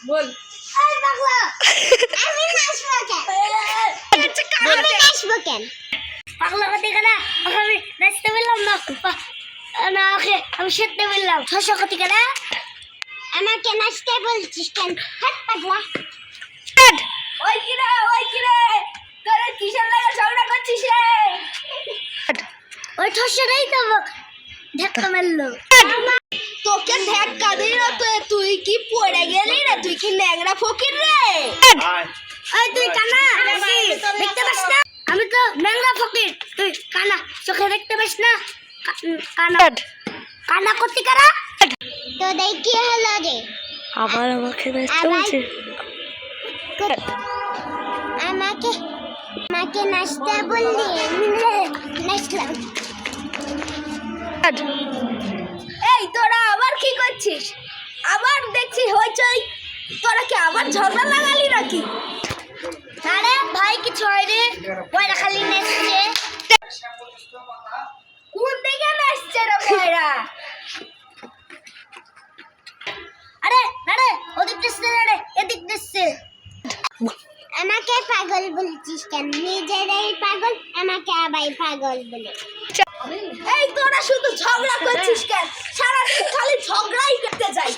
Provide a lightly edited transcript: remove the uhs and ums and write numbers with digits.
বল এই পাগলা আমি নাচবো কেন আমি নাচবো কেন পাগলা কথা কেনা আমি নাচতে বললাম না না ওকে আমি শুনতে বললাম ঠসা কথা কেনা আমাকে নাচতে বলছিস কেন হাত পাগলা ওই কিরে তোরা কিসের লাগা ঝগড়া করছিস রে ওই ঠসাটাই তো ধাক্কা মারলো তোকে ধাক্কা দিই না তো তুই কি পড়ে গেলি রে তুই কি ন্যাংরা ফকির রে ওই তুই কানা দেখতে পাস না আমি তো ন্যাংরা ফকির তুই কানা চোখে দেখতে পাস না কানা কানা করতে কারা তো দেখি হলো রে আবার আমাকে নাচতে বলছে আমাকে আমাকে নাচতে বললি নাচলাম এই তোরা আবার কি করছিস আবার দেখছি হইচই তোরা কি আবার ঝগড়া লাগালি নাকি আরে ভাই কিছু হয় রে ওইরা খালি নাচছে কোন দিকে নাচছে রে ভাইরা আরে আরে ওদিক দিচ্ছে রে এদিক দিচ্ছে আমাকে পাগল বলছিস কেন নিজেরাই পাগল আমাকে আবার পাগল বলে এই তোরা শুধু ঝগড়া করছিস কেন সারাদিন খালি ঝগড়াই করতে যাই